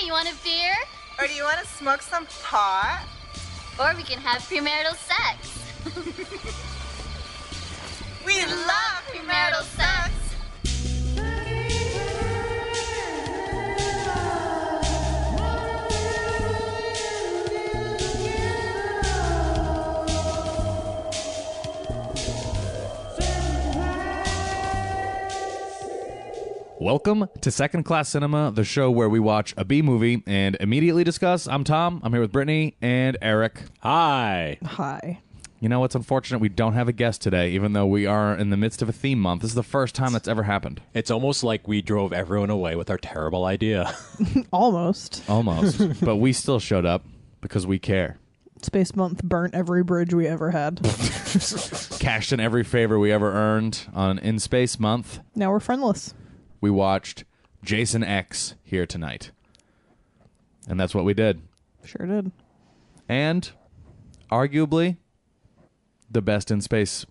you want a beer? Or do you want to smoke some pot? Or we can have premarital sex. We love premarital sex! Welcome to Second Class Cinema, the show where we watch a B movie and immediately discuss. I'm Tom. I'm here with Brittany and Eric. Hi. Hi. You know, it's unfortunate we don't have a guest today, even though we are in the midst of a theme month. This is the first time that's ever happened. It's almost like we drove everyone away with our terrible idea. Almost. Almost. But we still showed up because we care. Space Month burnt every bridge we ever had. Cashed in every favor we ever earned on In Space Month. Now we're friendless. We watched Jason X here tonight. And that's what we did. Sure did. And arguably the best in space.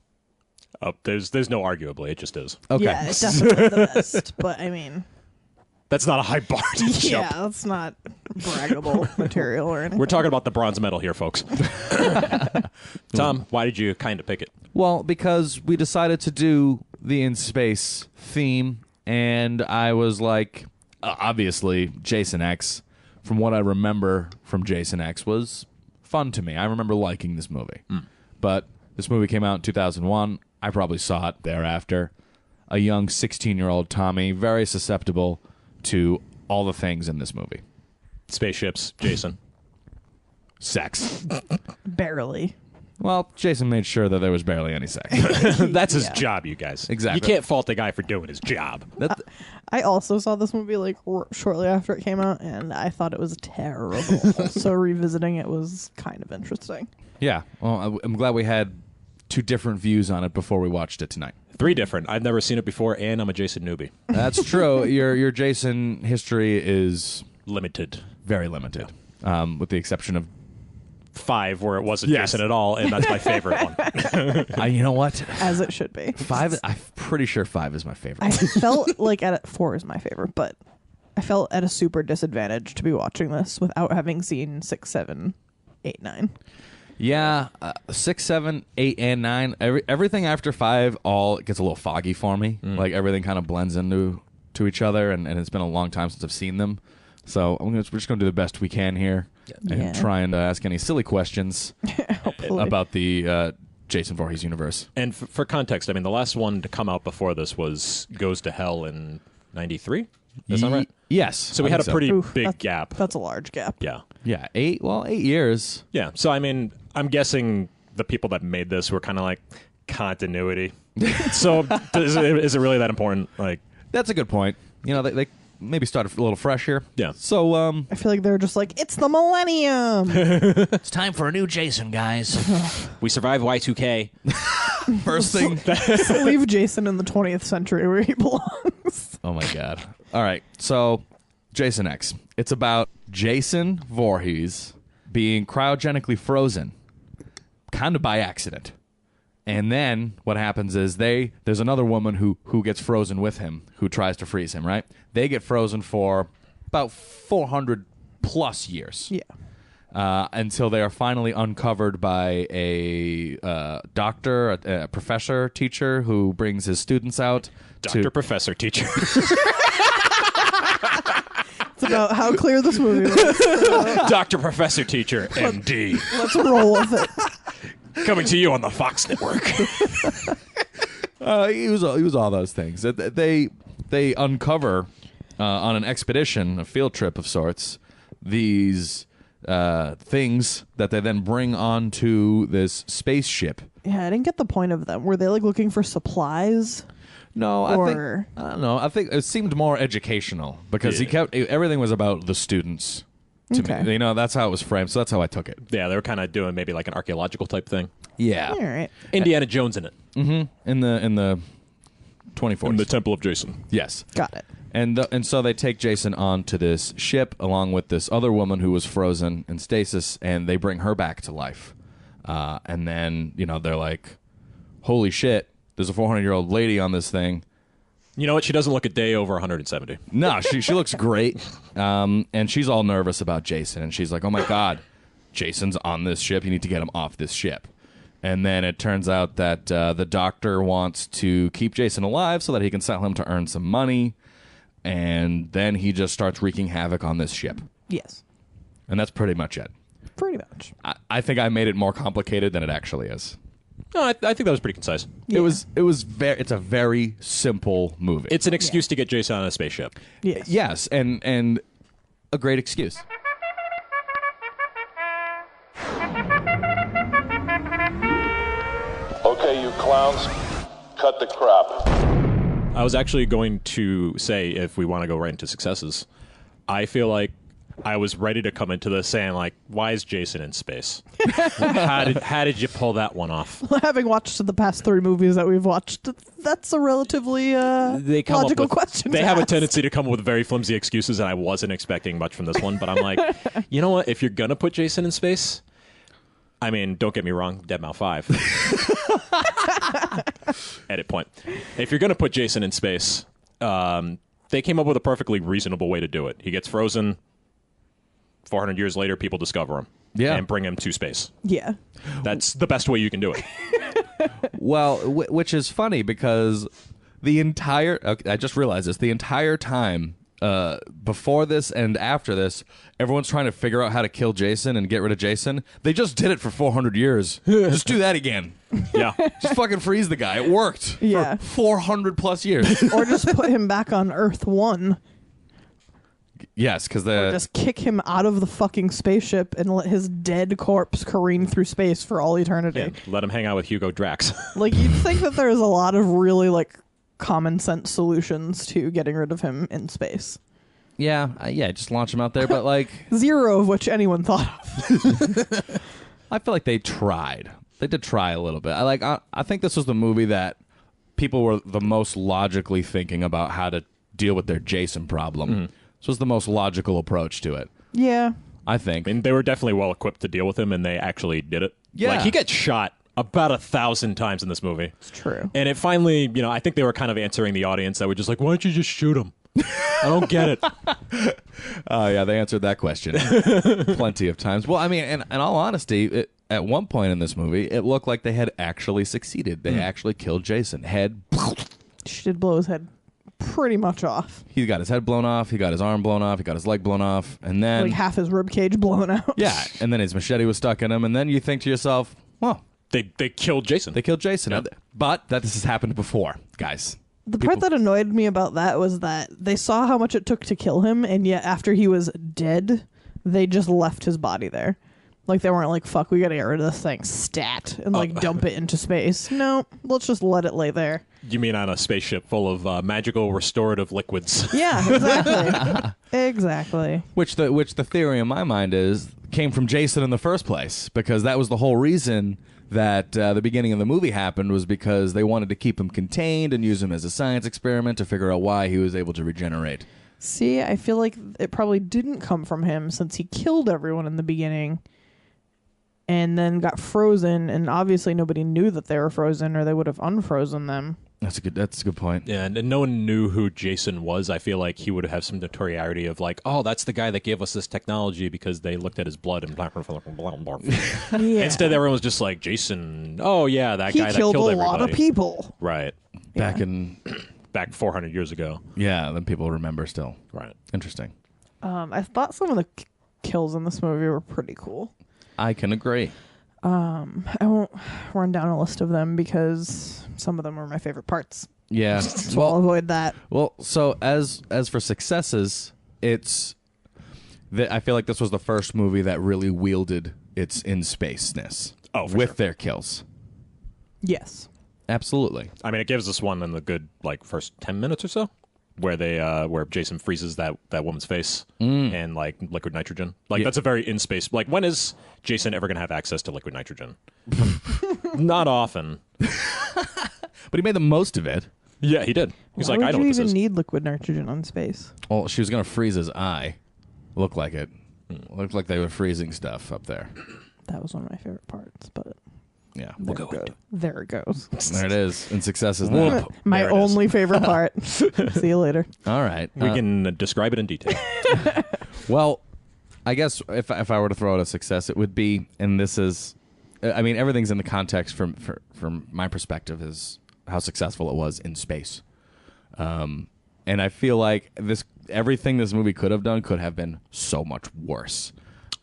Oh, there's no arguably. It just is. Okay. Yeah, it's definitely the best. But, I mean... That's not a high bar to Yeah, jump. that's not braggable material or anything. We're talking about the bronze medal here, folks. Tom, why did you kind of pick it? Well, because we decided to do the in space theme, and I was like, obviously, Jason X, from what I remember from Jason X, was fun to me. I remember liking this movie. But this movie came out in 2001. I probably saw it thereafter. A young 16-year-old Tommy, very susceptible to all the things in this movie. Spaceships, Jason. Sex. Barely. Well, Jason made sure that there was barely any sex. That's his job, you guys. Exactly. You can't fault a guy for doing his job. I also saw this movie like shortly after it came out, and I thought it was terrible. So revisiting it was kind of interesting. Yeah. Well, I'm glad we had two different views on it before we watched it tonight. 3 different. I've never seen it before, and I'm a Jason newbie. That's true. Your Jason history is Limited. very limited, with the exception of 5, where it wasn't Yes. Jason at all, and that's my favorite one. you know what? As it should be. 5. I'm pretty sure 5 is my favorite. I felt like 4 is my favorite, but I felt at a super disadvantage to be watching this without having seen 6, 7, 8, 9. Yeah, 6, 7, 8, and 9. Everything after 5 all gets a little foggy for me. Like everything kind of blends into each other, and it's been a long time since I've seen them. So we're just going to do the best we can here and try and ask any silly questions about the Jason Voorhees universe. And for context, I mean, the last one to come out before this was Goes to Hell in 93? Is that right? Yes. So we had a pretty big gap. That's a large gap. Yeah. Yeah, 8 years. Yeah. So, I mean, I'm guessing the people that made this were kind of like continuity. So is it really that important? Like, That's a good point. You know, they maybe start a little fresh here. Yeah. So, I feel like they're just like, it's the millennium. it's time for a new Jason, guys. we survived Y2K. First thing. Leave Jason in the 20th century where he belongs. Oh, my God. All right. So, Jason X. It's about Jason Voorhees being cryogenically frozen, kind of by accident. And then what happens is there's another woman who gets frozen with him, who tries to freeze him, right? They get frozen for about 400 plus years. Yeah. Until they are finally uncovered by a doctor, a professor, teacher who brings his students out. Doctor, professor, teacher. It's about how clear this movie was. Doctor, professor, teacher, MD. Let's roll with it. Coming to you on the Fox Network. He was all those things. They uncover on an expedition, a field trip of sorts, these things that they then bring onto this spaceship. Yeah, I didn't get the point of them. Were they like looking for supplies? No, I don't know. I think it seemed more educational because everything was about the students. To me, you know, that's how it was framed. So that's how I took it. Yeah, they were kind of doing maybe like an archaeological type thing. Yeah. All right. Indiana Jones in it. Mm-hmm. In the 24th. In the Temple of Jason. Yes. Got it. And so they take Jason onto this ship along with this other woman who was frozen in stasis, and they bring her back to life. And then, you know, they're like, holy shit, there's a 400-year-old lady on this thing. You know what? She doesn't look a day over 170. No, she looks great. And she's all nervous about Jason. And she's like, oh, my God, Jason's on this ship. You need to get him off this ship. And then it turns out that the doctor wants to keep Jason alive so that he can sell him to earn some money. And then he just starts wreaking havoc on this ship. Yes. And that's pretty much it. Pretty much. I think I made it more complicated than it actually is. No, I think that was pretty concise. Yeah. It's a very simple movie. It's an excuse to get Jason on a spaceship. Yes. Yes, and a great excuse. Okay, you clowns, cut the crap. I was actually going to say, if we want to go right into successes, I feel like I was ready to come into this saying, like, why is Jason in space? How did you pull that one off? Having watched the past 3 movies that we've watched, that's a relatively logical question. They to have ask. a tendency to come up with very flimsy excuses, and I wasn't expecting much from this one. But I'm like, you know what? If you're going to put Jason in space, I mean, don't get me wrong, Deadmau 5. Edit point. If you're going to put Jason in space, they came up with a perfectly reasonable way to do it. He gets frozen. 400 years later, people discover him and bring him to space. Yeah. That's the best way you can do it. Well, which is funny because I just realized this, the entire time before this and after this, everyone's trying to figure out how to kill Jason and get rid of Jason. They just did it for 400 years. Just do that again. Yeah. Just fucking freeze the guy. It worked Yeah. for 400 plus years. Or just put him back on Earth 1. Yes, because Just kick him out of the fucking spaceship and let his dead corpse careen through space for all eternity. Yeah, let him hang out with Hugo Drax. Like, you'd think that there's a lot of really, like, common sense solutions to getting rid of him in space. yeah, just launch him out there. But like, 0 of which anyone thought of. I feel like they tried. They did try a little bit. I think this was the movie that people were the most logically thinking about how to deal with their Jason problem. Mm-hmm. This was the most logical approach to it, Yeah. I think. I mean, they were definitely well equipped to deal with him, and they actually did it. Yeah. Like, he gets shot about 1,000 times in this movie. It's true. And it finally, I think they were kind of answering the audience that were just like, why don't you just shoot him? I don't get it. Oh, yeah, they answered that question plenty of times. Well, I mean, in all honesty, at one point in this movie, it looked like they had actually succeeded. They actually killed Jason. Head. She did blow his head pretty much off. He got his head blown off. He got his arm blown off. He got his leg blown off. And then... Like half his rib cage blown out. Yeah, and then his machete was stuck in him. And then you think to yourself, well... They killed Jason. They killed Jason. Yep. But this has happened before, guys. The part that annoyed me about that was that they saw how much it took to kill him, and yet after he was dead, they just left his body there. Like, they weren't like, fuck, we gotta get rid of this thing, stat, and like dump it into space. No, let's just let it lay there. You mean on a spaceship full of magical restorative liquids? Yeah, exactly. Exactly. Which the theory in my mind is came from Jason in the first place, because that was the whole reason that the beginning of the movie happened, was because they wanted to keep him contained and use him as a science experiment to figure out why he was able to regenerate. See, I feel like it probably didn't come from him since he killed everyone in the beginning and then got frozen, and obviously nobody knew that they were frozen or they would have unfrozen them. That's a good point. Yeah, and no one knew who Jason was. I feel like he would have some notoriety of like, oh, that's the guy that gave us this technology because they looked at his blood and blah, blah, blah, blah, blah. Yeah. Instead, everyone was just like, Jason, oh, yeah, that he guy that killed killed a everybody. lot of people. Right. Back 400 years ago. Yeah, then people remember still. Right. Interesting. I thought some of the kills in this movie were pretty cool. I can agree. I won't run down a list of them because some of them were my favorite parts. Yeah. So I'll avoid that. Well, so as for successes, I feel like this was the first movie that really wielded its in-spaceness with sure. their kills. Yes. Absolutely. I mean, it gives us one in the good, like, first 10 minutes or so, where where Jason freezes that woman's face and, like, liquid nitrogen. Like, that's a very in-space... Like, when is Jason ever going to have access to liquid nitrogen? Not often. But he made the most of it. Yeah, he did. He's Why like, I know would what you this even is. need liquid nitrogen on space? Well, she was going to freeze his eye. Looked like it. Looked like they were freezing stuff up there. That was one of my favorite parts, but... Yeah. There it goes. There it is. And success is now. My There it is. only favorite part. See you later. All right. We can describe it in detail. Well, I guess if I were to throw out a success, it would be, and this is, I mean, everything's in the context from my perspective is how successful it was in space. And I feel like everything this movie could have done could have been so much worse.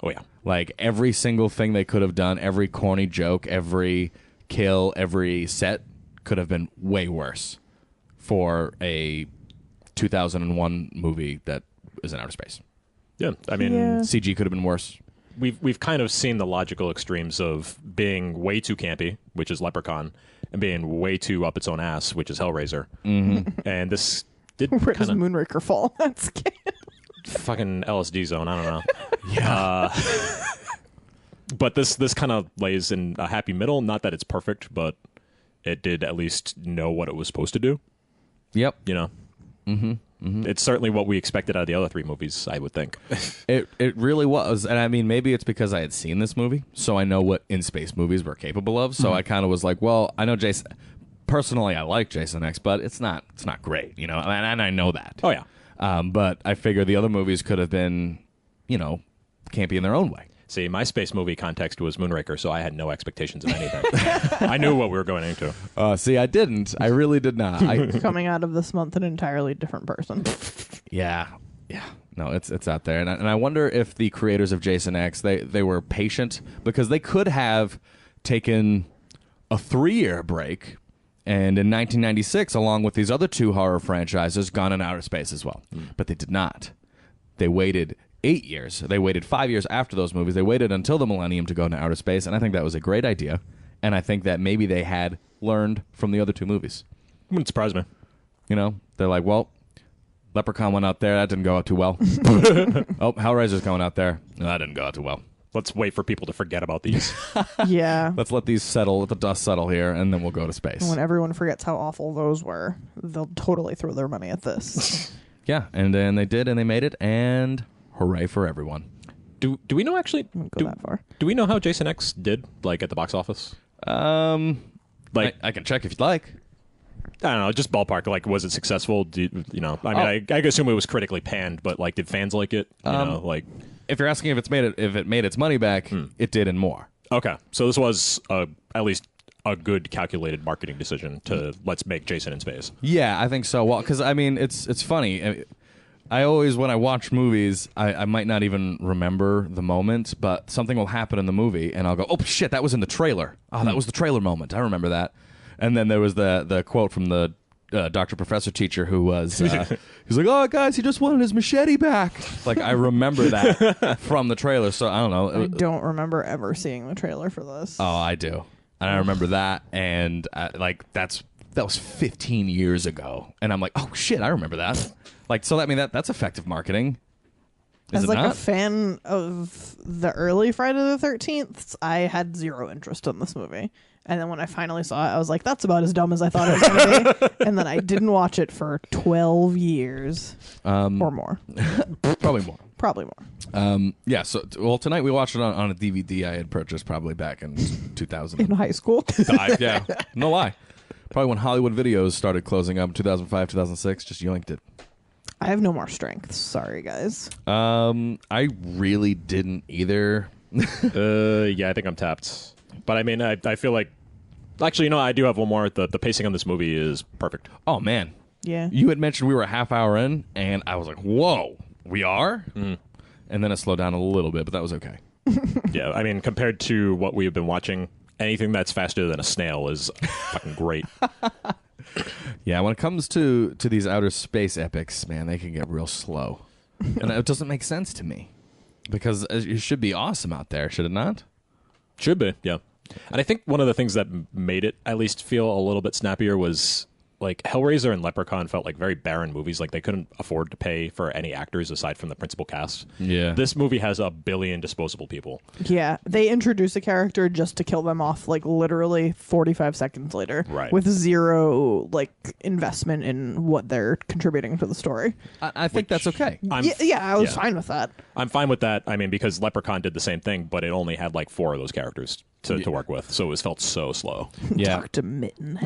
Oh, yeah. Like every single thing they could have done, every corny joke, every kill, every set could have been way worse for a 2001 movie that is in outer space. Yeah, I mean, Yeah. CG could have been worse. we've kind of seen the logical extremes of being way too campy, which is Leprechaun, and being way too up its own ass, which is Hellraiser. Mm-hmm. And this did Where does kind of Moonraker fall? That's fucking LSD zone. I don't know. Yeah. But this kind of lays in a happy middle. Not that it's perfect, but it did at least know what it was supposed to do. Yep. You know. Mm-hmm. It's certainly what we expected out of the other three movies, I would think. It really was. And I mean, maybe it's because I had seen this movie, so I know what in-space movies were capable of. So I kind of was like, well, I know Jason. Personally, I like Jason X, but it's not great, you know, and I know that. Oh, yeah. But I figure the other movies could have been, you know, campy in their own way. See, my space movie context was Moonraker, so I had no expectations of anything. I knew what we were going into. See, I didn't. I really did not. coming out of this month an entirely different person. Yeah. No, it's out there, and I wonder if the creators of Jason X they were patient because they could have taken a 3-year break, and in 1996, along with these other two horror franchises, gone in outer space as well. But they did not. They waited 8 years. They waited 5 years after those movies. They waited until the millennium to go into outer space, and I think that was a great idea. And I think that maybe they had learned from the other two movies. Wouldn't surprise me. You know, they're like, well, Leprechaun went out there. That didn't go out too well. Oh, Hellraiser's going out there. No, that didn't go out too well. Let's wait for people to forget about these. Yeah. Let's let these settle, let the dust settle here, and then we'll go to space. When everyone forgets how awful those were, they'll totally throw their money at this. Yeah, and then they did, and they made it, and hooray for everyone. Do we know actually? Wouldn't go that far. Do we know how Jason X did, like at the box office? Like I can check if you'd like. I don't know, just ballpark. Like, was it successful? I mean, I assume it was critically panned, but like, did fans like it? You know, like, If you're asking if it made its money back, it did and more. okay, so this was at least a good calculated marketing decision to let's make Jason in space. Yeah, I think so. Well, because I mean, it's funny. I always, when I watch movies, I might not even remember the moment, but something will happen in the movie, and I'll go, "Oh shit, that was in the trailer. Oh, that was the trailer moment. I remember that." And then there was the quote from the Dr. Professor teacher who was he's like, "Oh guys, he just wanted his machete back." Like I remember that from the trailer. So I don't know. I don't remember ever seeing the trailer for this. Oh, I do. And I remember that, and that was 15 years ago, and I'm like, oh shit, I remember that. Like, so that's effective marketing. Is As it like not? a fan of the early Friday the 13th, I had zero interest in this movie. And then when I finally saw it, I was like, that's about as dumb as I thought it was going to be. And then I didn't watch it for 12 years or more. Probably more. Probably more. Yeah. So, well, tonight we watched it on a DVD I had purchased probably back in 2000. In high school. Yeah. No lie. Probably when Hollywood Videos started closing up, 2005, 2006. Just yoinked it. I have no more strength. Sorry, guys. I really didn't either. Yeah, I think I'm tapped. But I mean, I feel like, actually, you know, I do have one more. The pacing on this movie is perfect. Oh man. Yeah. You had mentioned we were a half hour in, and I was like, whoa, we are? And then it slowed down a little bit, but that was okay. Yeah, I mean, compared to what we have been watching, anything that's faster than a snail is fucking great. Yeah, when it comes to these outer space epics, man, they can get real slow. And it doesn't make sense to me. Because it should be awesome out there, should it not? Should be, yeah. And I think one of the things that made it at least feel a little bit snappier was, like, Hellraiser and Leprechaun felt like very barren movies. Like, they couldn't afford to pay for any actors aside from the principal cast. Yeah. This movie has 1 billion disposable people. Yeah. They introduce a character just to kill them off, like, literally 45 seconds later. Right. With zero, like, investment in what they're contributing to the story. I think that's okay. I was fine with that. I'm fine with that. I mean, because Leprechaun did the same thing, but it only had like 4 of those characters. to work with, so it felt so slow. Yeah. Dr. Mitten.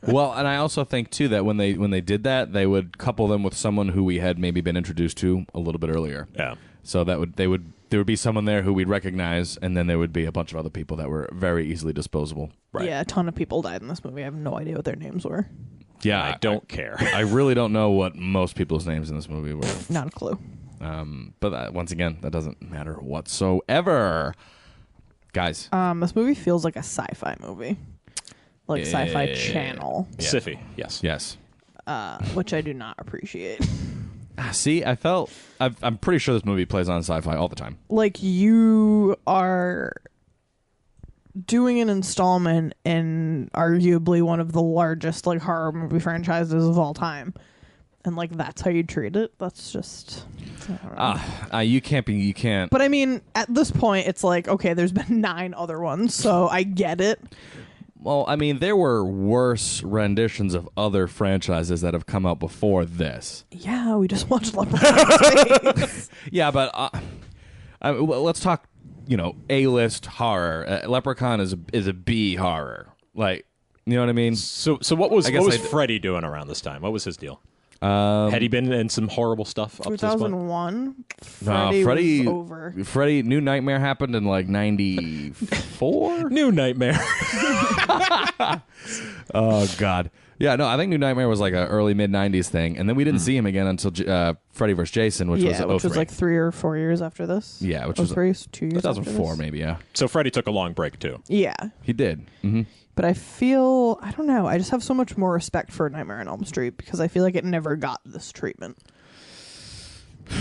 Well, and I also think too that when they did that, they would couple them with someone who we had maybe been introduced to a little bit earlier. Yeah. So there would be someone there who we'd recognize, and then there would be a bunch of other people that were very easily disposable. Right. Yeah, a ton of people died in this movie. I have no idea what their names were. Yeah, I don't care. I really don't know what most people's names in this movie were. Not a clue. But once again, that doesn't matter whatsoever. Guys. This movie feels like a sci-fi movie. Like Sci-Fi Channel. Yeah. Sci-fi, yes. Yes. Which I do not appreciate. See, I'm pretty sure this movie plays on sci-fi all the time. Like, you are doing an installment in arguably one of the largest like horror movie franchises of all time, and like that's how you treat it. That's just you can't. But I mean, at this point, it's like, okay, there's been 9 other ones, so I get it. Well, I mean, there were worse renditions of other franchises that have come out before this. Yeah, we just watched Leprechaun. Yeah, but well, let's talk. A-list horror. Leprechaun is a B horror. Like, you know what I mean? So what was Freddy doing around this time? What was his deal? Had he been in some horrible stuff up to this point? 2001. Freddy was over. Freddy, New Nightmare happened in like 94? New Nightmare. Oh, God. Yeah, no, I think New Nightmare was like an early mid-90s thing, and then we didn't see him again until Freddy vs. Jason, which was like 3 or 4 years after this. Yeah, which was 2 years 2004 maybe, yeah. So Freddy took a long break, too. Yeah. He did. Mm-hmm. But I don't know, I just have so much more respect for Nightmare on Elm Street because I feel like it never got this treatment.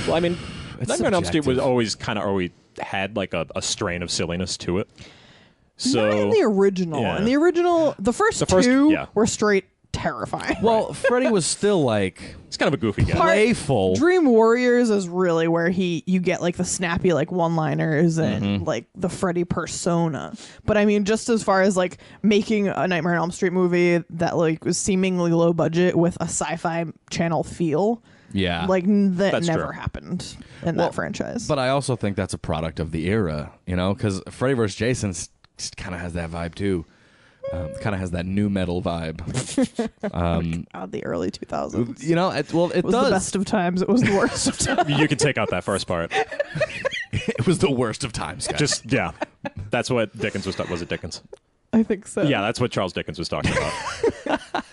Well, I mean, It's Nightmare on Elm Street was subjective. always had like a strain of silliness to it. So Not in the original. yeah. In the original, the first 2 yeah. were straight terrifying. Well, Freddy was still like he's kind of a goofy guy. playful. Dream Warriors is really where you get like the snappy like one-liners and like the Freddy persona. But I mean, just as far as like making a Nightmare on Elm Street movie that like was seemingly low budget with a sci-fi channel feel, Yeah. like that That's never true. happened in that franchise. But I also think that's a product of the era, because Freddy vs. Jason kind of has that vibe too. Kind of has that new metal vibe. The early 2000s. It was does. the best of times. It was the worst of times. You can take out that first part. It was the worst of times, guys. Just yeah, that's what Dickens was it Dickens? I think so. Yeah, that's what Charles Dickens was talking about.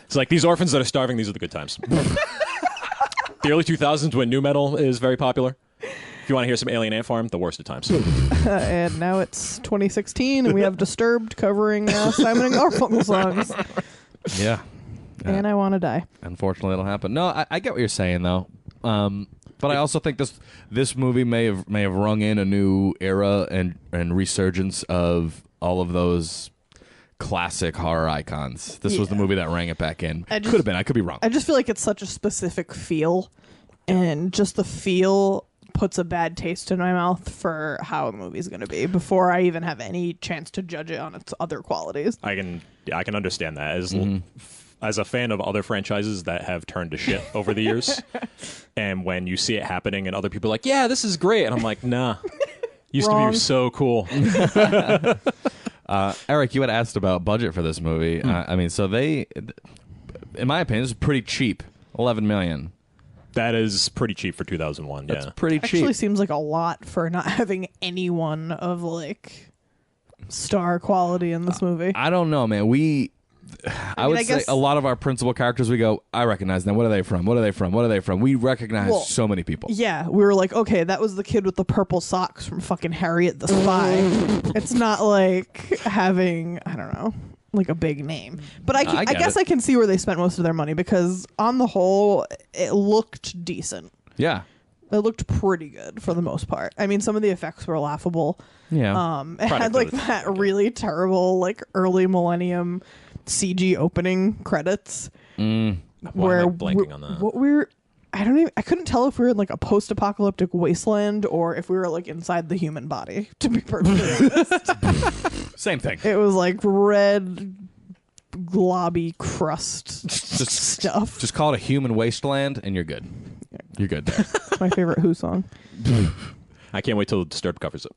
It's like these orphans that are starving. These are the good times. The early 2000s when nu metal is very popular. If you want to hear some Alien Ant Farm, the worst of times. And now it's 2016, and we have Disturbed covering Simon and Garfunkel songs. Yeah. And I Want to Die. Unfortunately, it'll happen. No, I get what you're saying though. But I also think this movie may have rung in a new era and resurgence of all of those classic horror icons. This was the movie that rang it back in. Could have been. I could be wrong. I just feel like it's such a specific feel, and just the feel puts a bad taste in my mouth for how a movie's going to be before I even have any chance to judge it on its other qualities. I can understand that as a fan of other franchises that have turned to shit over the years. And when you see it happening and other people are like, yeah, this is great. And I'm like, nah. Used to be so cool. Eric, you had asked about budget for this movie. I mean, so they, in my opinion, this is pretty cheap. $11 million. That is pretty cheap for 2001. That's yeah. pretty cheap. Actually seems like a lot for not having anyone of like star quality in this movie. I don't know, man. I would say a lot of our principal characters, we go, I recognize them. What are they from? What are they from? What are they from? We recognize so many people. Yeah, we were like, okay, that was the kid with the purple socks from fucking Harriet the Spy. It's not like having, I don't know, like a big name. But I guess I can see where they spent most of their money because on the whole, it looked decent. Yeah. It looked pretty good for the most part. I mean, some of the effects were laughable. Yeah. It had like that really terrible, like early millennium CG opening credits. Why am I blanking on that? I couldn't tell if we were in like a post-apocalyptic wasteland or if we were like inside the human body, to be perfectly honest. Same thing. It was like red globby crust stuff. Just call it a human wasteland and you're good. You're good there. My favorite Who song. I can't wait till Disturbed covers it.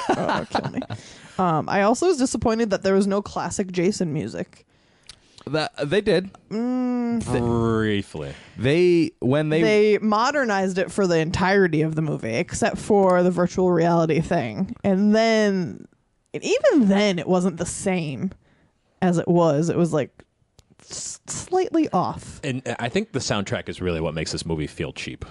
Oh, kill me. I also was disappointed that there was no classic Jason music. They did. Briefly. They modernized it for the entirety of the movie, except for the virtual reality thing. And even then, it wasn't the same as it was. It was like slightly off. And I think the soundtrack is really what makes this movie feel cheap.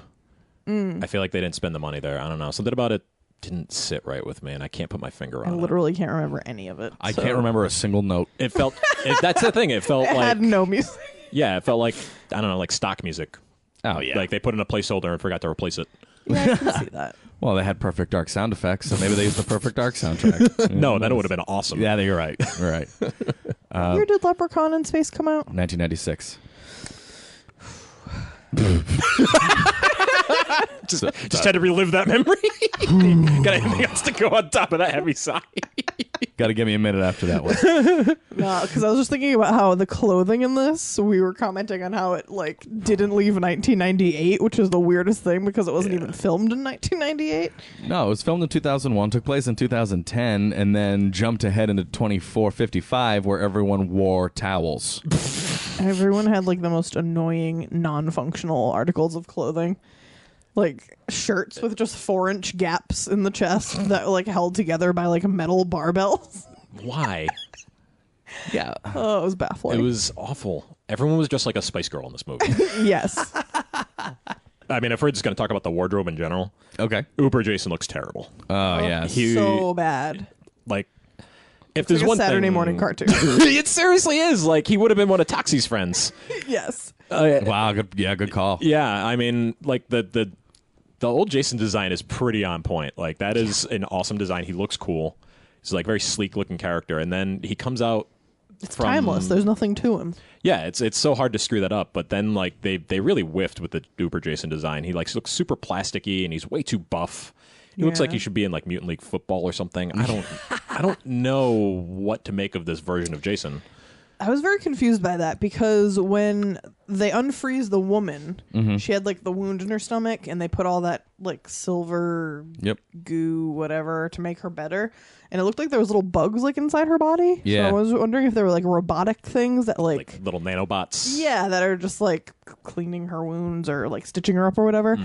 I feel like they didn't spend the money there. I don't know. Something about it didn't sit right with me, and I can't put my finger on it. I literally can't remember any of it. I can't remember a single note. It felt... that's the thing. It felt It like... had no music. Yeah, it felt like, I don't know, like stock music. Oh, yeah. Like they put in a placeholder and forgot to replace it. Yeah, I can see that. Well, they had Perfect Dark sound effects, so maybe they used the Perfect Dark soundtrack. No, then it would have been awesome. Yeah, you're right. You're right. What year did Leprechaun in Space come out? 1996. Just had to relive that memory. Got anything else to go on top of that heavy sigh? Got to give me a minute after that one. No, because I was just thinking about how the clothing in this, we were commenting on how it like didn't leave 1998, which is the weirdest thing because it wasn't even filmed in 1998. No, it was filmed in 2001, took place in 2010, and then jumped ahead into 2455, where everyone wore towels. Everyone had like the most annoying non-functional articles of clothing. Like shirts with just 4-inch gaps in the chest that like held together by like metal barbells. Why? Yeah. Oh, it was baffling. It was awful. Everyone was just like a Spice Girl in this movie. Yes. I mean, if we're just going to talk about the wardrobe in general, Okay. Über Jason looks terrible. Oh, yeah. So bad. Like, if It's there's like a one Saturday thing, morning cartoon. It seriously is. Like, he would have been one of Toxie's friends. Yes. Wow. Good call. Yeah, I mean, like the old Jason design is pretty on point. Like that is an awesome design. He looks cool. He's like very sleek looking character, and then he comes out. It's timeless. There's nothing to him. Yeah, it's so hard to screw that up. But then like they really whiffed with the Über Jason design. He like looks super plasticky, and he's way too buff. He looks like he should be in like Mutant League football or something. I don't know what to make of this version of Jason. I was very confused by that because when they unfreeze the woman, she had like the wound in her stomach and they put all that like silver goo, whatever, to make her better. And it looked like there was little bugs like inside her body. Yeah. So I was wondering if there were like robotic things that like Little nanobots. yeah, that are just like cleaning her wounds or like stitching her up or whatever.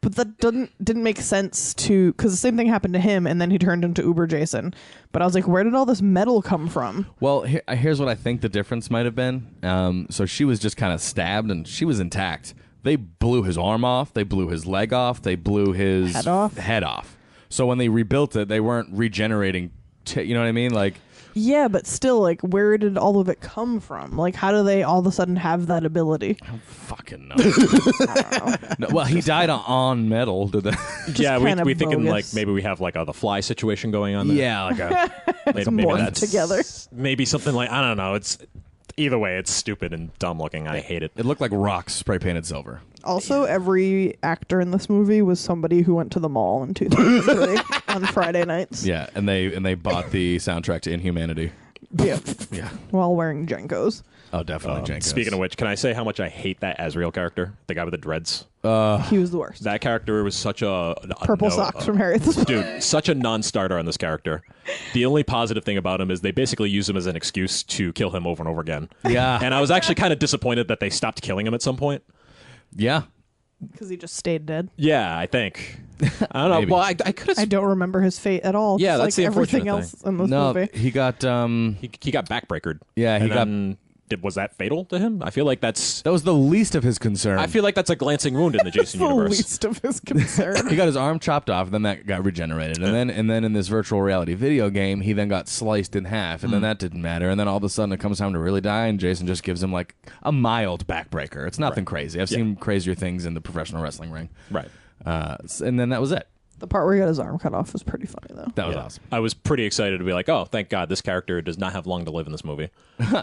But that didn't make sense to, because the same thing happened to him and then he turned into Über Jason. But I was like, where did all this metal come from? Well, here's what I think the difference might have been. So she was just kind of stabbed and she was intact. They blew his arm off. They blew his leg off. They blew his head off. So when they rebuilt it, they weren't regenerating. You know what I mean? Like, yeah, but still, like, where did all of it come from? Like, how do they all of a sudden have that ability? I don't fucking know. I don't know. No, well, he died on metal. Did they? Yeah, kinda we thinking like bogus. maybe we have like the fly situation going on there. Yeah, like maybe morphed that's together. Maybe something like, I don't know. It's either way, it's stupid and dumb looking. I hate it. it looked like rocks spray painted silver. Also, every actor in this movie was somebody who went to the mall in 2003 on Friday nights. Yeah, and they bought the soundtrack to Inhumanity. Yeah. Yeah. While wearing Jenkos. Oh, definitely. Jenkins. Speaking of which, can I say how much I hate that Azrael character? The guy with the dreads. He was the worst. That character was such a Purple socks from Harriet the Spy. Dude, such a non-starter on this character. The only positive thing about him is they basically use him as an excuse to kill him over and over again. Yeah. And I was actually kind of disappointed that they stopped killing him at some point. Yeah. Because he just stayed dead. Yeah, I think. I don't know. Maybe. Well, I could I have. don't remember his fate at all. Yeah, just that's like the everything unfortunate else in this No, movie. he got He got backbreakered. Yeah, he And got- then was that fatal to him? I feel like that's. that was the least of his concern. I feel like that's a glancing wound in the Jason the universe. least of his concern. he got his arm chopped off, and then that got regenerated, and then in this virtual reality video game, he then got sliced in half, and then that didn't matter, and then all of a sudden it comes time to really die, and Jason just gives him like a mild backbreaker. It's nothing crazy. I've seen crazier things in the professional wrestling ring. Right. And then that was it. The part where he got his arm cut off was pretty funny, though. That was Yeah. awesome. I was pretty excited to be like, oh, thank God, this character does not have long to live in this movie.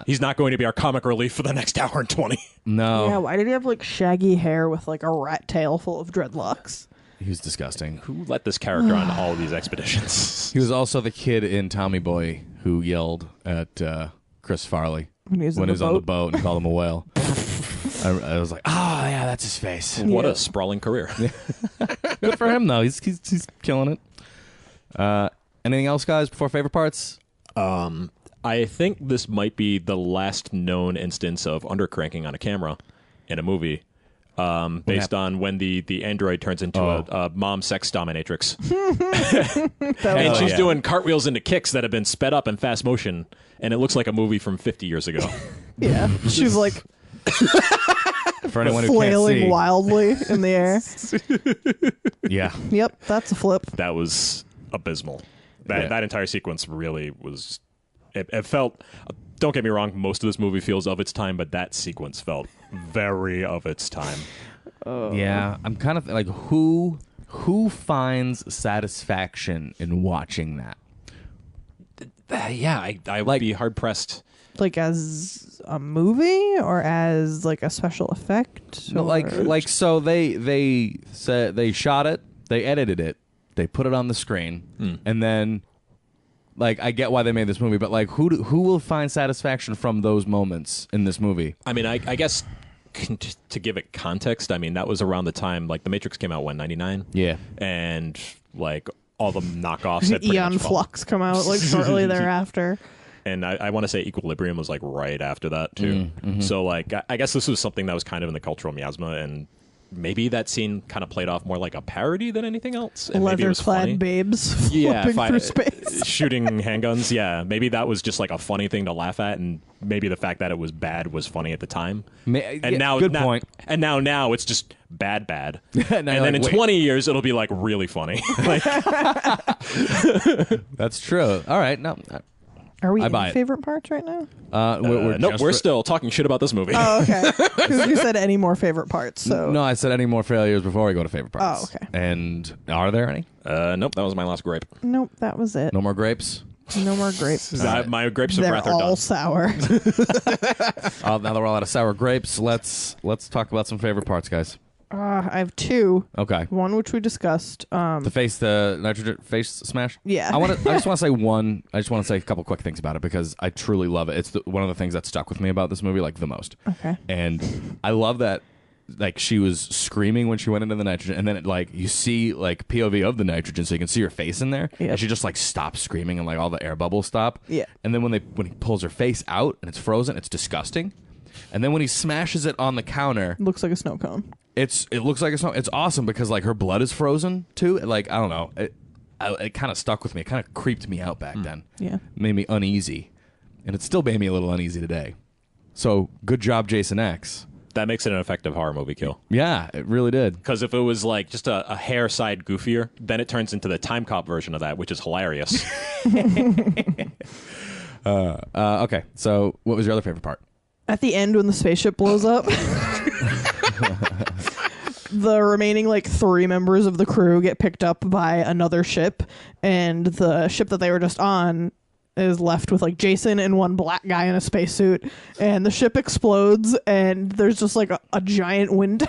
He's not going to be our comic relief for the next hour and 20. No, Yeah, why did he have like shaggy hair with like a rat tail full of dreadlocks? he was disgusting. Who let this character on all of these expeditions? He was also the kid in Tommy Boy who yelled at Chris Farley When he was, on on the boat and called him a whale. I was like, oh yeah, that's his face. What Yeah. a sprawling career. Good for him though. He's killing it. Anything else, guys, before favorite parts? I think this might be the last known instance of undercranking on a camera in a movie. Based on when the android turns into a mom sex dominatrix. And she's doing cartwheels into kicks that have been sped up in fast motion, and it looks like a movie from 50 years ago. Yeah, she's like For anyone who can't flailing see. wildly in the air. Yeah. Yep, that's a flip. That was abysmal. That entire sequence really was... It felt... Don't get me wrong, most of this movie feels of its time, but that sequence felt very of its time. Yeah, I'm kind of like, who finds satisfaction in watching that? Yeah, I would be hard-pressed. Like as a movie or as like a special effect? No, or- so they said they shot it, they edited it, they put it on the screen, and then like I get why they made this movie, but like who will find satisfaction from those moments in this movie? I mean, I guess to give it context, I mean that was around the time like The Matrix came out when 99. Yeah, and like all the knockoffs had pretty Eon much Flux come out like shortly thereafter. And I want to say Equilibrium was like right after that too. So like I guess this was something that was kind of in the cultural miasma, and maybe that scene kind of played off more like a parody than anything else. And maybe it was funny. Leather-clad babes flipping through space. Shooting handguns. Yeah, maybe that was just like a funny thing to laugh at, and maybe the fact that it was bad was funny at the time. good point. And now it's just bad. and you're then like, in wait. 20 years it'll be like really funny. Like, that's true. All right, no, Are we I in buy it. favorite parts right now? nope, we're still talking shit about this movie. Oh, okay. Because you said any more favorite parts, so... No, I said any more failures before we go to favorite parts. Oh, okay. And are there any? Nope, that was my last grape. Nope, that was it. No more grapes? No more grapes. My grapes of They're wrath are all done. sour. Now that we're all out of sour grapes, let's talk about some favorite parts, guys. I have two. Okay. One which we discussed. The nitrogen face smash. Yeah. I just want to say one. I just want to say a couple quick things about it because I truly love it. It's one of the things that stuck with me about this movie like the most. Okay. And I love that. Like she was screaming when she went into the nitrogen, and then like you see like POV of the nitrogen, so you can see her face in there. Yep. And she just like stops screaming, and like all the air bubbles stop. Yeah. And then when he pulls her face out and it's frozen, it's disgusting. And then when he smashes it on the counter, Looks like a snow cone. it looks like it's awesome because like her blood is frozen too. Like I don't know, it kind of stuck with me. It kind of creeped me out back then. Yeah. Made me uneasy, and it still made me a little uneasy today. So good job, Jason X. That makes it an effective horror movie kill. Yeah, it really did. Because if it was like just a hair side goofier, then it turns into the time cop version of that, which is hilarious. Okay, so what was your other favorite part? At the end when the spaceship blows up, the remaining like 3 members of the crew get picked up by another ship, and the ship that they were just on is left with like Jason and one black guy in a spacesuit, and the ship explodes and there's just like a giant window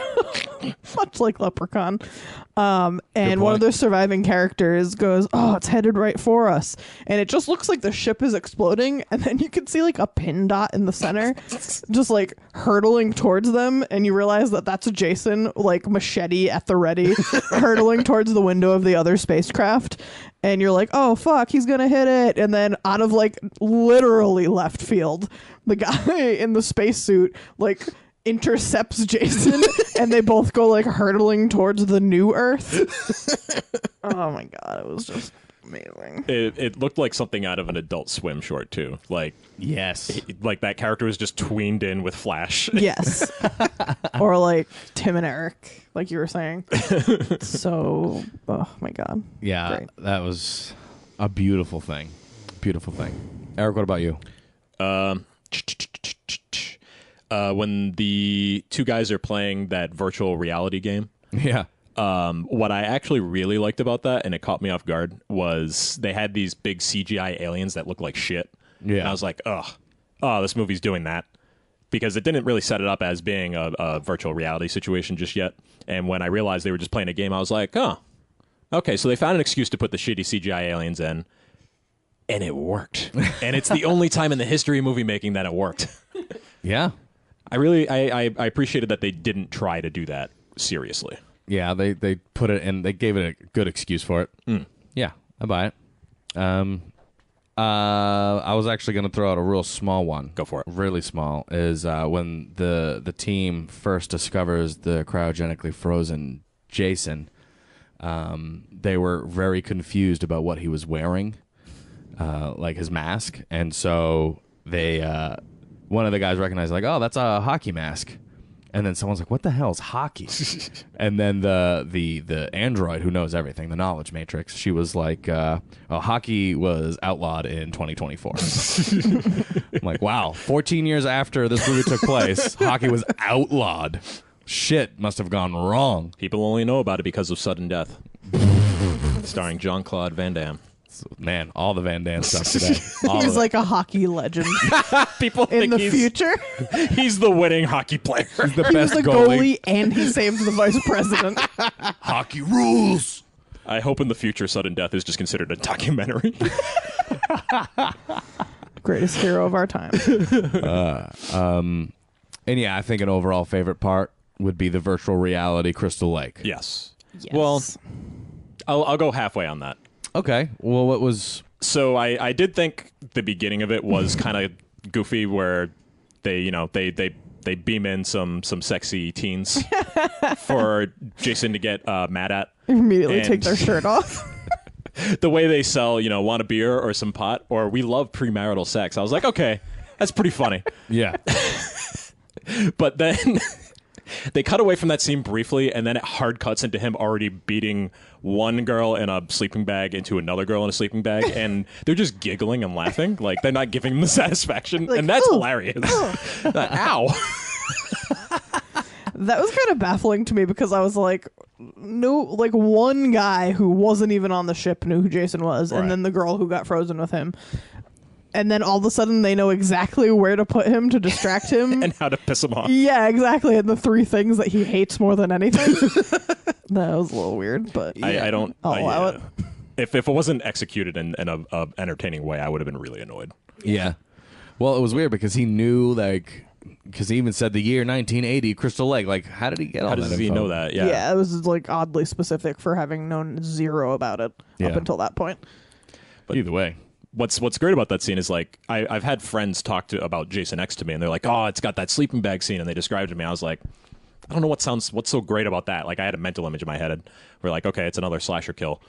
much like Leprechaun, and one of the surviving characters goes, "Oh, it's headed right for us," and it just looks like the ship is exploding, and then you can see like a pin dot in the center just like hurtling towards them, and you realize that that's Jason, like machete at the ready, hurtling towards the window of the other spacecraft. And you're like, oh, fuck, he's going to hit it. And then out of, like, literally left field, the guy in the spacesuit, like, intercepts Jason. And they both go, like, hurtling towards the new Earth. Oh, my God. It was just amazing. It looked like something out of an Adult Swim short, too. Like, Yes. like that character was just tweened in with Flash. Yes. Or, like, Tim and Eric, like you were saying. So, oh, my God. Yeah, Great. that was a beautiful thing. Beautiful thing. Eric, what about you? When the two guys are playing that virtual reality game, Yeah. what I actually really liked about that, and it caught me off guard, was they had these big CGI aliens that look like shit. Yeah. And I was like, oh, this movie's doing that. Because it didn't really set it up as being a virtual reality situation just yet. And when I realized they were just playing a game, I was like, oh, okay, so they found an excuse to put the shitty CGI aliens in, and it worked. And it's the only time in the history of movie making that it worked. Yeah. I appreciated that they didn't try to do that seriously. Yeah, they put it in, they gave it a good excuse for it. Yeah. I buy it. I was actually going to throw out a real small one. Go for it. Really small is when the team first discovers the cryogenically frozen Jason. They were very confused about what he was wearing, like his mask, and so they one of the guys recognized, like, oh, that's a hockey mask. And then someone's like, what the hell is hockey? And then the android who knows everything, the knowledge matrix, she was like, hockey was outlawed in 2024. I'm like, wow, 14 years after this movie took place, hockey was outlawed. Shit must have gone wrong. People only know about it because of Sudden Death. Starring Jean-Claude Van Damme. Man, all the Van Damme stuff today. He's like a hockey legend People in think the future. he's the winning hockey player. He's the He was best the goalie and he saved the vice president. Hockey rules. I hope in the future Sudden Death is just considered a documentary. Greatest hero of our time. And yeah, I think an overall favorite part would be the virtual reality Crystal Lake. Yes. Yes. Well, I'll go halfway on that. Okay. Well, what was... So I did think the beginning of it was kind of goofy, where they beam in some sexy teens for Jason to get mad at. Immediately And take their shirt off. The way they sell, want a beer or some pot, or we love premarital sex. I was like, okay, that's pretty funny. Yeah. But then they cut away from that scene briefly, and then it hard cuts into him already beating one girl in a sleeping bag into another girl in a sleeping bag, and they're just giggling and laughing. Like, they're not giving him the satisfaction, Like, and that's "Ooh, hilarious. Ow. That was kind of baffling to me because I was like, no, like one guy who wasn't even on the ship knew who Jason was, Right. and then the girl who got frozen with him. And then all of a sudden they know exactly where to put him to distract him. And how to piss him off. Yeah, exactly. And the three things that he hates more than anything. That was a little weird, but I don't... I'll allow it. If it wasn't executed in a entertaining way, I would have been really annoyed. Yeah. Well, it was weird because he knew, like... Because he even said the year 1980, Crystal Lake. Like, how did he get all How that does he info? know that? Yeah. Yeah, it was like oddly specific for having known zero about it Yeah. up until that point. But either way. What's great about that scene is, like, I've had friends talk about Jason X to me, and they're like, oh, it's got that sleeping bag scene, and they described it to me. I was like, I don't know what's so great about that. Like, I had a mental image in my head where, like, okay, it's another slasher kill.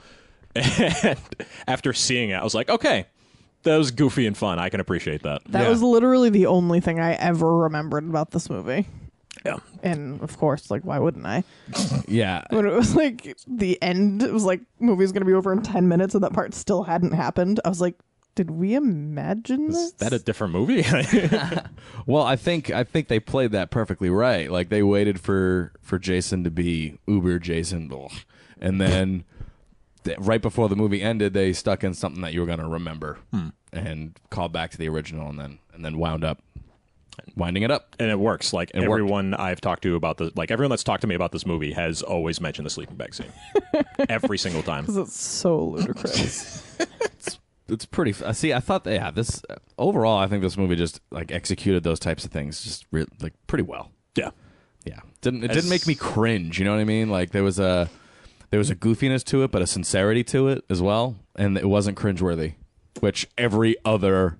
And after seeing it, I was like, okay, that was goofy and fun. I can appreciate that. That Yeah. was literally the only thing I ever remembered about this movie. Yeah. And of course, like, why wouldn't I? Yeah. When it was like the end, it was like movie's gonna be over in 10 minutes, and that part still hadn't happened. I was like, did we imagine this? Is that a different movie? Well, I think they played that perfectly right. Like, they waited for Jason to be Über Jason, and then right before the movie ended, they stuck in something that you were going to remember and called back to the original, and then winding it up. And it works. Like, It everyone I've talked to about this, like, everyone that's talked to me about this movie has always mentioned the sleeping bag scene. Every single time. Because it's so ludicrous. It's pretty. See, I thought, this overall, I think this movie just like executed those types of things just like pretty well. Yeah. Yeah, didn't make me cringe. You know what I mean? Like there was a goofiness to it, but a sincerity to it as well, and it wasn't cringeworthy, which every other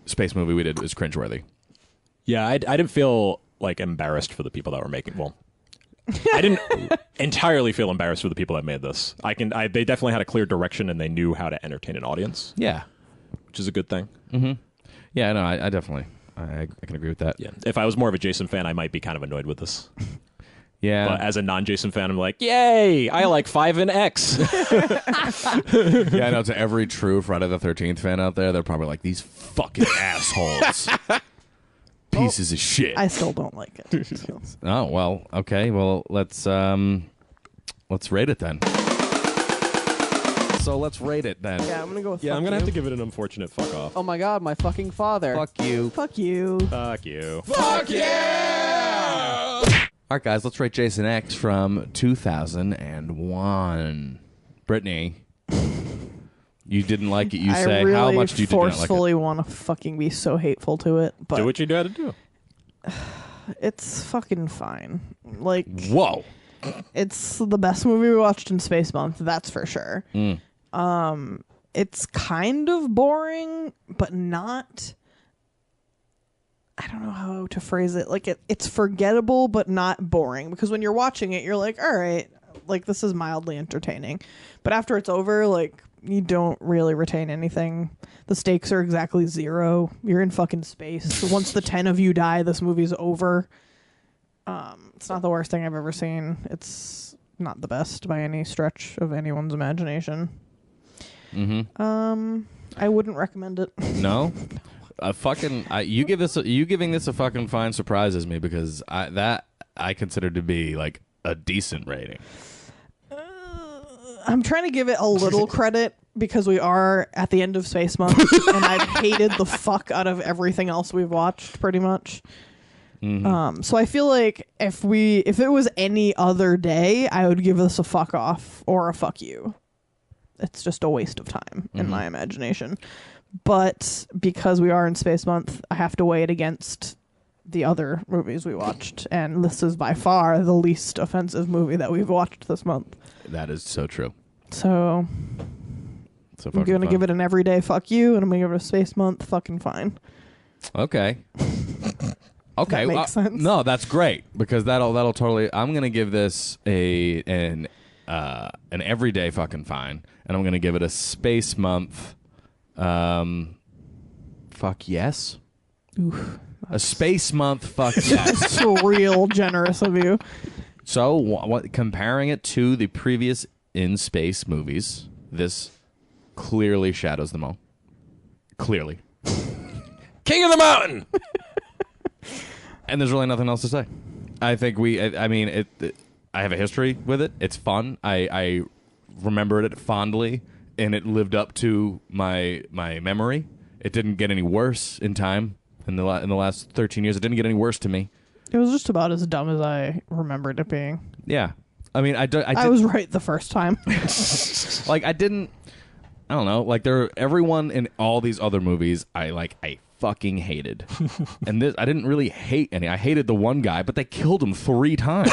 space movie we did is cringeworthy. Yeah, I didn't feel, like, embarrassed for the people that were making. Well, I didn't entirely feel embarrassed for the people that made this. They definitely had a clear direction, and they knew how to entertain an audience, Yeah, which is a good thing. yeah. No, I definitely I can agree with that. Yeah. If I was more of a Jason fan, I might be kind of annoyed with this. Yeah. But as a non-Jason fan, I'm like, yay! I like 5 and X. Yeah, I know. To every true Friday the 13th fan out there, they're probably like, these fucking assholes. Pieces of shit. I still don't like it. So. Oh, well, okay. Well, let's rate it then. So let's rate it then. Yeah, I'm gonna go with Yeah, fuck I'm gonna you. have to give it an unfortunate fuck off. Oh my god, my fucking father. Fuck you. Fuck you. Fuck you. All right, guys, let's rate Jason X from 2001. Brittany, you didn't like it, you I say. really How much do you not like it? forcefully want to fucking be so hateful to it, but Do what you gotta do. it's fucking fine. Like, Whoa. it's the best movie we watched in Space Month, that's for sure. it's kind of boring, but not. I don't know how to phrase it. Like it's forgettable, but not boring. Because when you're watching it, you're like, all right, like this is mildly entertaining. But after it's over, like you don't really retain anything. The stakes are exactly zero. You're in fucking space. Once the 10 of you die, this movie's over. It's not the worst thing I've ever seen. It's not the best by any stretch of anyone's imagination. Mm-hmm. I wouldn't recommend it. No. You giving this a fucking fine surprises me because I consider to be like a decent rating. I'm trying to give it a little credit because we are at the end of Space Month and I've hated the fuck out of everything else we've watched pretty much. Mm-hmm. So I feel like if it was any other day, I would give this a fuck off or a fuck you. It's just a waste of time in my imagination. But because we are in Space Month, I have to weigh it against the other movies we watched. And this is by far the least offensive movie that we've watched this month. That is so true. So I'm going to give it an everyday fuck you, and I'm going to give it a Space Month fucking fine. Okay. Okay. That makes sense. No, that's great because that'll totally. I'm going to give this an everyday fucking fine, and I'm going to give it a Space Month. Fuck yes. Oof. A Space Month. Fuck yes. That's real generous of you. So, what comparing it to the previous in space movies, this clearly shadows them all. Clearly, King of the Mountain. and there's really nothing else to say. I think I mean, I have a history with it. It's fun. I remembered it fondly. And it lived up to my memory. It didn't get any worse in time. In the last 13 years, it didn't get any worse to me. It was just about as dumb as I remembered it being. Yeah, I mean, I was right the first time. Like I don't know. Like everyone in all these other movies, I fucking hated. And this, I didn't really hate any. I hated the one guy, but they killed him 3 times.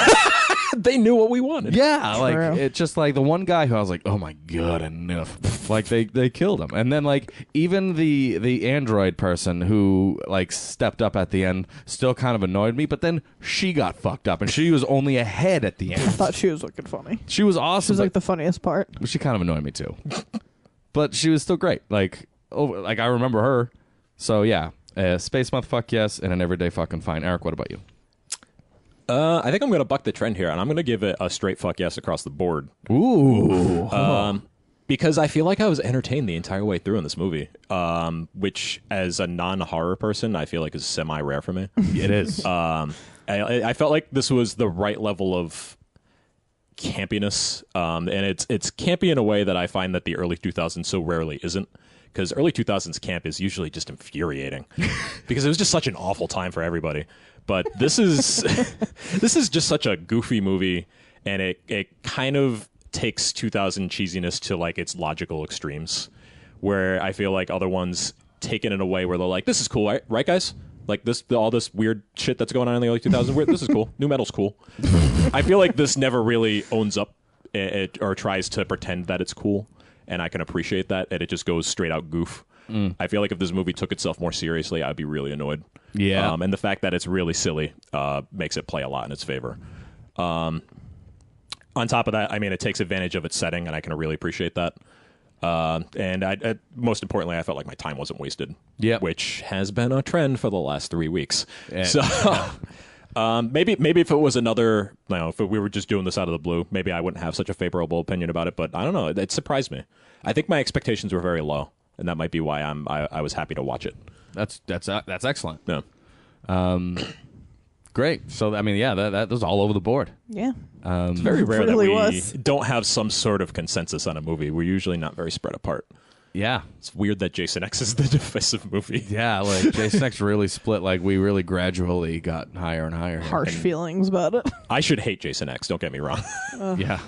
They knew what we wanted. Yeah, like True. it's just like the one guy who I was like, oh my god, enough. Like they killed him, and then like even the android person who like stepped up at the end still kind of annoyed me, but then she got fucked up, and she was only ahead at the end. I thought she was looking funny. She was awesome. She was like the funniest part. but she kind of annoyed me too, but she was still great. Like I remember her. So yeah, Space Month, fuck yes, and an everyday fucking fine. Eric, what about you? I think I'm going to buck the trend here, and I'm going to give it a straight fuck yes across the board. Ooh. Because I feel like I was entertained the entire way through in this movie, which, as a non-horror person, I feel like is semi-rare for me. It is. I felt like this was the right level of campiness, and it's campy in a way that I find that the early 2000s so rarely isn't. Because early 2000s camp is usually just infuriating, because it was just such an awful time for everybody. But this is this is just such a goofy movie, and it kind of takes 2000 cheesiness to like its logical extremes, where I feel like other ones take it in a way where they're like, this is cool, right guys? Like all this weird shit that's going on in the early 2000s, this is cool. New metal's cool. I feel like this never really owns up or tries to pretend that it's cool, and I can appreciate that, and it just goes straight out goof. I feel like if this movie took itself more seriously, I'd be really annoyed. Yeah. And the fact that it's really silly makes it play a lot in its favor. On top of that, I mean, it takes advantage of its setting, and I can really appreciate that. And I most importantly, I felt like my time wasn't wasted. Yeah. Which has been a trend for the last 3 weeks. And, so maybe if it was another, if we were just doing this out of the blue, maybe I wouldn't have such a favorable opinion about it. But I don't know. It surprised me. I think my expectations were very low, and that might be why I was happy to watch it. That's excellent. Yeah. Great. So I mean, yeah, that was all over the board. Yeah. It's very rare that really we was. don't have some sort of consensus on a movie. We're usually not very spread apart. Yeah. It's weird that Jason X is the divisive movie. Yeah, like Jason X really split. Like we really gradually got higher and higher. Harsh feelings about it. I should hate Jason X. Don't get me wrong. Yeah.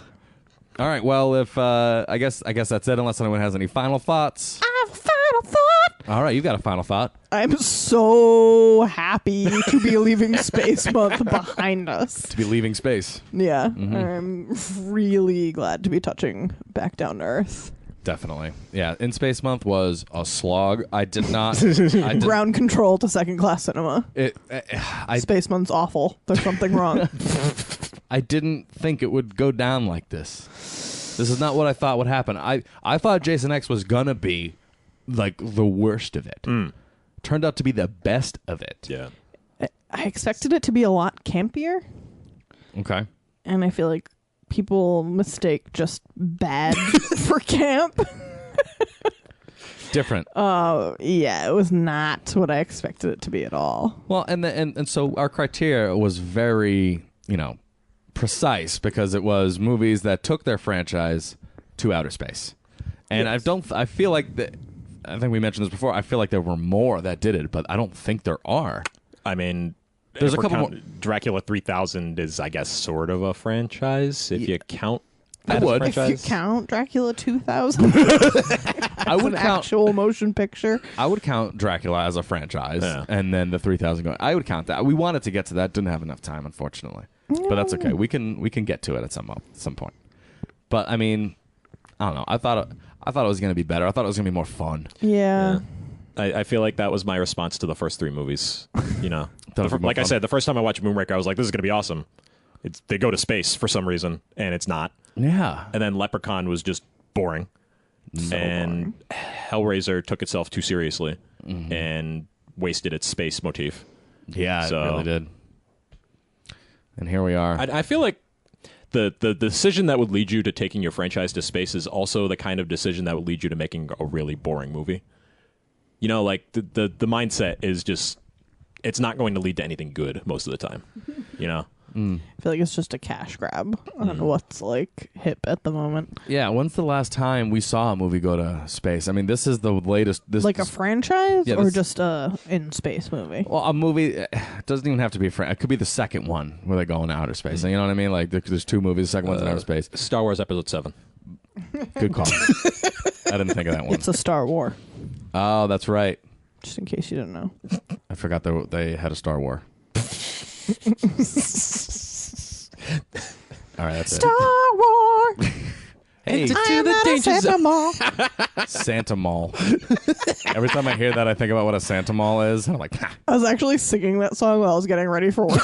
All right. Well, if I guess that's it. Unless anyone has any final thoughts. I have a final thought. All right, you've got a final thought. I'm so happy to be leaving Space Month behind us. To be leaving space. Yeah. I'm really glad to be touching back down to Earth. Definitely. Yeah, In Space Month was a slog. I did not... Ground control to second class cinema. Space Month's awful. There's something wrong. I didn't think it would go down like this. This is not what I thought would happen. I thought Jason X was gonna be like the worst of it. Turned out to be the best of it. Yeah. I expected it to be a lot campier. Okay. And I feel like people mistake just bad for camp. Different. Yeah, it was not what I expected it to be at all. Well, and so our criteria was very, precise because it was movies that took their franchise to outer space. And Yes. I feel like I think we mentioned this before. I feel like there were more that did it, but I don't think there are. I mean, There's if a we're couple count- Dracula 3000 is, I guess, sort of a franchise if you count. I that as a would. If you franchise. count Dracula 2000, I would an count. actual motion picture. I would count Dracula as a franchise, Yeah. and then the 3000 going. I would count that. We wanted to get to that, didn't have enough time, unfortunately. But that's okay. We can get to it at some point. But I mean, I don't know. I thought it was going to be better. I thought it was going to be more fun. Yeah. I feel like that was my response to the first three movies. That'll be more Like I fun. said, the first time I watched Moonraker, I was like, "This is going to be awesome." They go to space for some reason, and it's not. Yeah. And then Leprechaun was just boring, and Hellraiser took itself too seriously and wasted its space motif. Yeah, So- it really did. And here we are. I feel like the decision that would lead you to taking your franchise to space is also the kind of decision that would lead you to making a really boring movie. Like the mindset is just, it's not going to lead to anything good most of the time. I feel like it's just a cash grab on what's like hip at the moment. Yeah, when's the last time we saw a movie go to space? I mean, this is the latest. Like a franchise Yeah, or this- just a in space movie? Well, a movie doesn't even have to be a it could be the second one where they go into outer space. You know what I mean? Like there's two movies. The second one's in outer space. Star Wars Episode 7. Good call. I didn't think of that one. It's a Star War, Oh, that's right. just in case you didn't know. I forgot they had a Star War. All right, that's Star War. Hey, I'm not a Santa Mall. Santa Mall. Every time I hear that, I think about what a Santa Mall is. And I'm like, ha. I was actually singing that song while I was getting ready for work.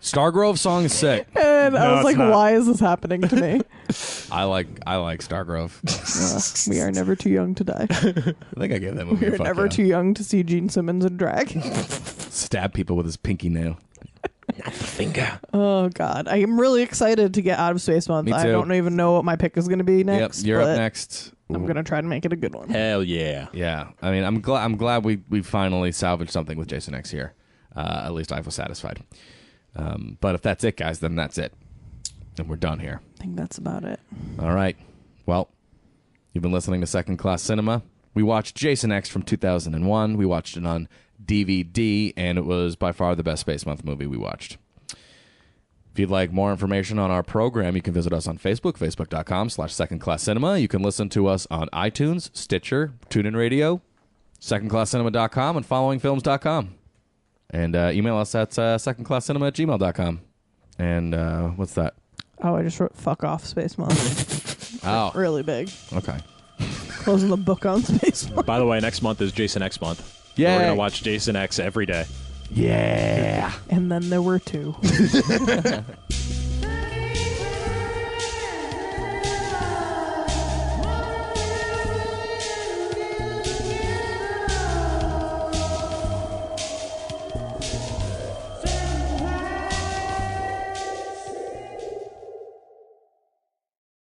Stargrove song is sick. And I was it's like, not. why is this happening to me? I like Stargrove. We are never too young to die. I think I gave that movie We a are fuck never yeah. too young to see Gene Simmons in drag. Stab people with his pinky nail. Finger. Oh, God. I am really excited to get out of Space Month. Me I too. don't even know what my pick is going to be next. Yep, you're up but next. I'm going to try to make it a good one. Hell yeah. Yeah, I mean, I'm glad we finally salvaged something with Jason X here. At least I was satisfied. But if that's it, guys, then that's it, and we're done here. I think that's about it. All right. Well, you've been listening to Second Class Cinema. We watched Jason X from 2001. We watched it on DVD, and it was by far the best Space Month movie we watched. If you'd like more information on our program, you can visit us on Facebook, facebook.com/secondclasscinema. You can listen to us on iTunes, Stitcher, TuneIn Radio, secondclasscinema.com, and followingfilms.com. And email us at secondclasscinema@gmail.com. And what's that? Oh, I just wrote fuck off Space Month. Oh, Really big. okay. Closing the book on Space Month. By the way, next month is Jason X month. Yay. We're going to watch Jason X every day. Yeah. And then there were two.